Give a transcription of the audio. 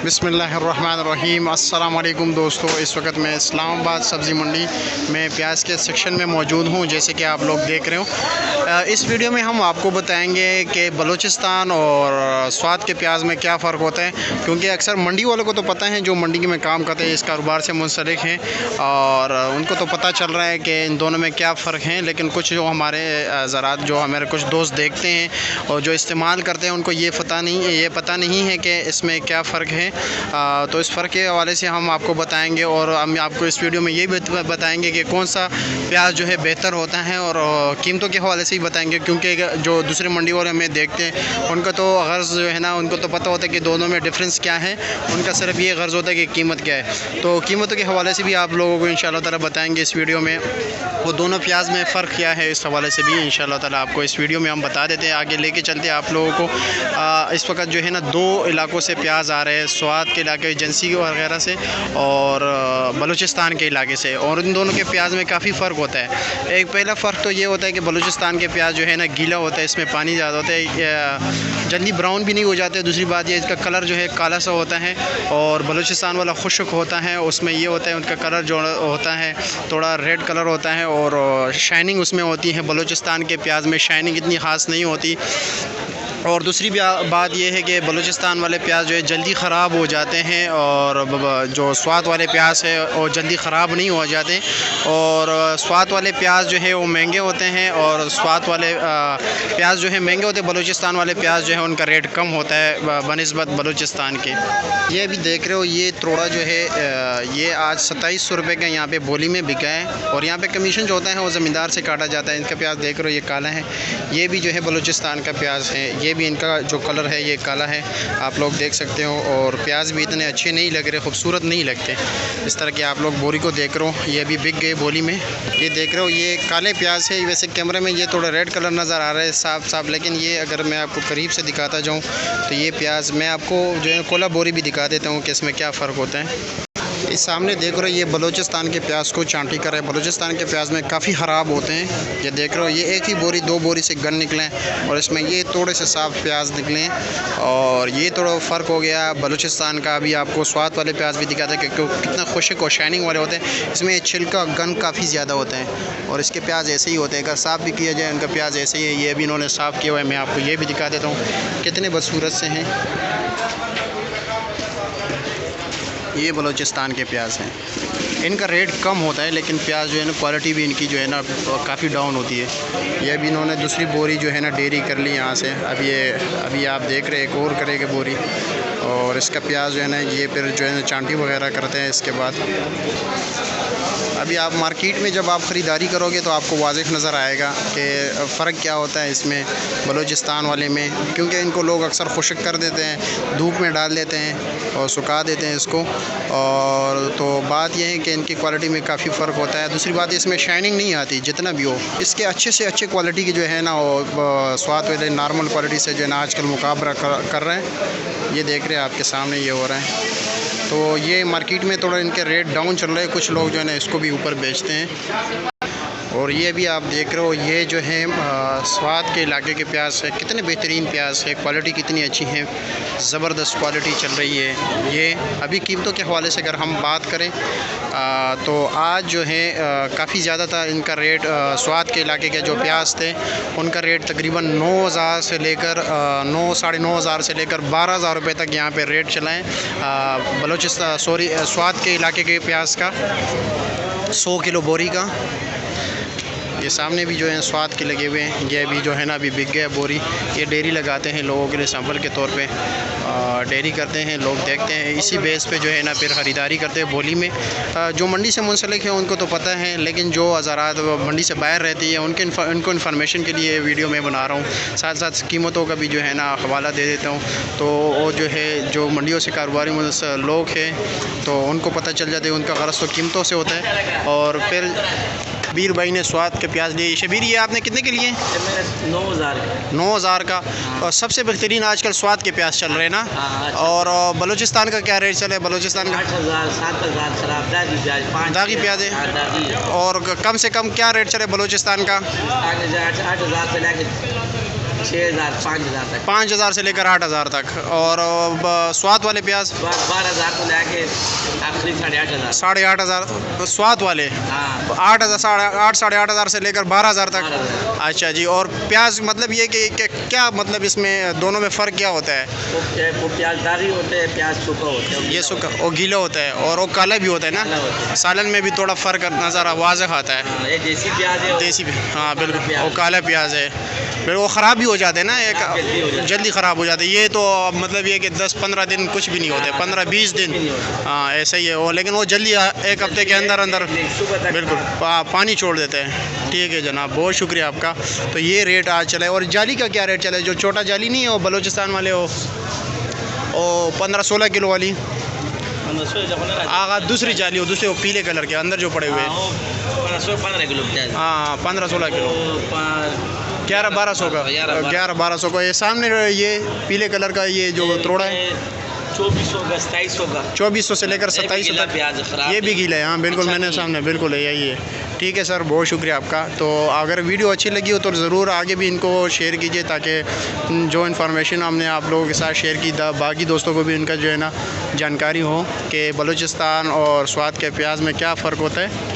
बिस्मिल्लाहिर्रहमानिर्रहीम। अस्सलाम वालेकुम दोस्तों, इस वक्त मैं इस्लामाबाद सब्ज़ी मंडी में प्याज के सेक्शन में मौजूद हूँ। जैसे कि आप लोग देख रहे हो, इस वीडियो में हम आपको बताएंगे कि बलूचिस्तान और स्वात के प्याज में क्या फ़र्क होता है, क्योंकि अक्सर मंडी वालों को तो पता है, जो मंडी में काम करते हैं, इस कारोबार से मुंसलिक हैं, और उनको तो पता चल रहा है कि इन दोनों में क्या फ़र्क है। लेकिन कुछ जो हमारे ज़रात, जो हमारे कुछ दोस्त देखते हैं और जो इस्तेमाल करते हैं, उनको ये पता नहीं है कि इसमें क्या फ़र्क है। तो इस फ़र्क के हवाले से हम आपको बताएंगे, और हम आपको इस वीडियो में ये भी बताएंगे कि कौन सा प्याज जो है बेहतर होता है, और कीमतों के हवाले से ही बताएंगे, क्योंकि जो दूसरे मंडी वाले हमें देखते हैं, उनका तो गर्ज़ जो है ना, उनको तो पता होता है कि दोनों में डिफरेंस क्या है। उनका सिर्फ ये गर्ज़ होता है कि कीमत क्या है। तो कीमतों के हवाले से भी आप लोगों को इंशाअल्लाह ताला बताएंगे इस वीडियो में, वो दोनों प्याज में फ़र्क क्या है, इस हवाले से भी इंशाअल्लाह ताला आपको इस वीडियो में हम बता देते हैं। आगे लेके चलते हैं आप लोगों को। इस वक्त जो है ना, दो इलाकों से प्याज आ रहे हैं, स्वात के इलाके एजेंसी वगैरह से और बलूचिस्तान के इलाके से, और इन दोनों के प्याज में काफ़ी फ़र्क होता है। एक पहला फ़र्क तो ये होता है कि बलूचिस्तान के प्याज जो है ना, गीला होता है, इसमें पानी ज़्यादा होता है, जल्दी ब्राउन भी नहीं हो जाते। दूसरी बात ये, इसका कलर जो है काला सा होता है, और बलूचिस्तान वाला खुश्क होता है, उसमें ये होता है, उनका कलर जो होता है थोड़ा रेड कलर होता है, और शाइनिंग उसमें होती है। बलूचिस्तान के प्याज में शाइनिंग इतनी ख़ास नहीं होती। और दूसरी बात यह है कि बलूचिस्तान वाले प्याज जो है जल्दी ख़राब हो जाते हैं, और जो स्वात वाले प्याज है वो जल्दी ख़राब नहीं हो जाते। और स्वात वाले प्याज जो है वो महंगे होते हैं, और स्वात वाले प्याज जो है महंगे होते हैं। बलूचिस्तान वाले प्याज जो है उनका रेट कम होता है बनिस्बत बलूचिस्तान के। ये भी देख रहे हो, ये तोड़ा जो है ये आज 2700 रुपये का यहाँ पे बोली में बिका है, और यहाँ पे कमीशन जो होता है वो ज़मींदार से काटा जाता है। इनका प्याज देख रहे हो, ये काला है, ये भी जो है बलूचिस्तान का प्याज है। ये भी इनका जो कलर है ये काला है, आप लोग देख सकते हो। और प्याज भी इतने अच्छे नहीं लग रहे, खूबसूरत नहीं लगते। इस तरह के आप लोग बोरी को देख रहे हो, ये भी बिक गए बोली में। ये देख रहे हो, ये काले प्याज है। वैसे कैमरे में ये थोड़ा रेड कलर नज़र आ रहा है साफ साफ, लेकिन ये अगर मैं आपको करीब से दिखाता जाऊँ तो ये प्याज, मैं आपको जो है कोला बोरी भी दिखा देता हूँ कि इसमें क्या फ़र्क होता है। इस सामने देख रहे हो, ये बलूचिस्तान के प्याज को चांटी कर रहे हैं। बलूचिस्तान के प्याज में काफ़ी ख़राब होते हैं। ये देख रहे हो, ये एक ही बोरी, दो बोरी से गन निकले, और इसमें ये थोड़े से साफ़ प्याज निकले, और ये थोड़ा फ़र्क हो गया बलूचिस्तान का। अभी आपको स्वाद वाले प्याज भी दिखाते हैं कि कितना खुशक और शाइनिंग वाले होते हैं। इसमें छिलका गन काफ़ी ज़्यादा होता है, और इसके प्याज ऐसे ही होते हैं। अगर साफ़ भी किया जाए, उनका प्याज ऐसे ही है। ये भी इन्होंने साफ़ किया हुआ है। मैं आपको ये भी दिखा देता हूँ कितने बदसूरत से हैं। ये बलूचिस्तान के प्याज हैं, इनका रेट कम होता है, लेकिन प्याज जो है ना, क्वालिटी भी इनकी जो है ना काफ़ी डाउन होती है। ये भी इन्होंने दूसरी बोरी जो है ना डेरी कर ली यहाँ से। अभी आप देख रहे हैं, एक और करेंगे बोरी, और इसका प्याज जो है ना, ये फिर जो है ना चांटी वगैरह करते हैं। इसके बाद अभी आप मार्केट में जब आप ख़रीदारी करोगे तो आपको वाज़ेह नज़र आएगा कि फ़र्क क्या होता है इसमें बलूचिस्तान वाले में, क्योंकि इनको लोग अक्सर खुश्क कर देते हैं, धूप में डाल देते हैं और सुखा देते हैं इसको। और तो बात यह है कि इनकी क्वालिटी में काफ़ी फ़र्क होता है। दूसरी बात, इसमें शाइनिंग नहीं आती जितना भी हो। इसके अच्छे से अच्छे क्वालिटी की जो है ना, वो स्वाद वाले नॉर्मल क्वालिटी से जो है ना आजकल मुकाबला कर रहे हैं। ये देख रहे हैं आपके सामने ये हो रहा है। तो ये मार्केट में थोड़ा इनके रेट डाउन चल रहे हैं। कुछ लोग जो है ना इसको भी ऊपर बेचते हैं। और ये भी आप देख रहे हो, ये जो है स्वाद के इलाके के प्याज है। कितने बेहतरीन प्याज है, क्वालिटी कितनी अच्छी है, ज़बरदस्त क्वालिटी चल रही है। ये अभी कीमतों के हवाले से अगर हम बात करें तो आज जो है काफ़ी ज़्यादा था इनका रेट। स्वाद के इलाके के जो प्याज थे उनका रेट तकरीबन 9,000 से लेकर 9 साढ़े 9,000 से लेकर 12,000 रुपये तक यहाँ पे रेट चला है। बलूचिस्तान स्वाद के इलाके के प्याज का 100 किलो बोरी का। ये सामने भी जो है स्वाद के लगे हुए हैं। ये भी जो है ना अभी बिक गया बोरी। ये डेयरी लगाते हैं लोगों के लिए सैंपल के तौर पे, डेयरी करते हैं लोग, देखते हैं इसी बेस पे जो है ना फिर ख़रीदारी करते हैं बोली में। जो मंडी से मुंसलिक है उनको तो पता है, लेकिन जो हज़ारात मंडी से बाहर रहती है उनको इन्फॉर्मेशन के लिए वीडियो में बना रहा हूँ। साथ साथ कीमतों का भी जो है ना हवाला दे देता हूँ, तो वो जो है जो मंडियों से कारोबारी लोग हैं तो उनको पता चल जाता है। उनका ग़रज़ तो कीमतों से होता है। और फिर शबीर भाई ने स्वाद के प्याज लिए। शबीर, ये आपने कितने के लिए? 9,000 का। और सबसे बेहतरीन आजकल स्वाद के प्याज चल रहे हैं ना। और बलूचिस्तान का क्या रेट चले? बलूचिस्तान का 8,000 7,000 दागी प्याज है। और कम से कम क्या रेट चले बलूचिस्तान का? 8,000 से लेकर 6,000 5,000 तक। 5,000 से लेकर 8,000 तक। और स्वाद वाले प्याज 12,000 को लेके आखिरी 8,500। 8,500 स्वाद वाले। हाँ 8,000 साढ़े 8,000 से लेकर 12,000 तक। 12,000। अच्छा जी। और प्याज मतलब ये कि क्या मतलब इसमें दोनों में फ़र्क क्या होता है? वो प्याज दारी होते हैं, प्याज सूखा होता है। ये सूखा और गीला होता है और वो काला भी होता है काला होता ना। है। सालन में भी थोड़ा फ़र्क नज़र वाज़ह आता है। हाँ, ये देसी प्याज है। देसी भी, हाँ बिल्कुल। प्याज। वो काला प्याज है। फिर वो ख़राब भी हो जाते हैं ना, जल्दी हो एक जाते जल्दी ख़राब हो जाते हैं। ये तो मतलब ये कि 10-15 दिन कुछ भी नहीं होते, 15-20 दिन। भी नहीं होते। हाँ ऐसा ही है वो, लेकिन वो जल्दी एक हफ्ते के अंदर अंदर सुबह तक बिल्कुल पानी छोड़ देते हैं। ठीक है जनाब, बहुत शुक्रिया आपका। तो ये रेट आज चला है। और जाली का क्या रेट चला है? जो छोटा जाली नहीं है वो बलूचिस्तान वाले हो, वो 15-16 किलो वाली। आगा दूसरी जाली हो, दूसरे वो पीले कलर के अंदर जो पड़े हुए हैं। 15 किलो प्याज। हाँ 15-16 किलो। 11-1200 का। 11-1200 का। ये सामने ये पीले कलर का ये जो तोड़ा है 2400 का 2700 का। 2400 से लेकर 2700 तक। प्याज खराब ये भी गीला है। हाँ बिल्कुल, अच्छा मैंने नहीं है। सामने बिल्कुल है, यही है। ठीक है सर, बहुत शुक्रिया आपका। तो अगर वीडियो अच्छी लगी हो तो ज़रूर आगे भी इनको शेयर कीजिए, ताकि जो इन्फॉर्मेशन हमने आप लोगों के साथ शेयर की बाकी दोस्तों को भी इनका जो है ना जानकारी हो कि बलूचिस्तान और स्वाद के प्याज में क्या फ़र्क होता है।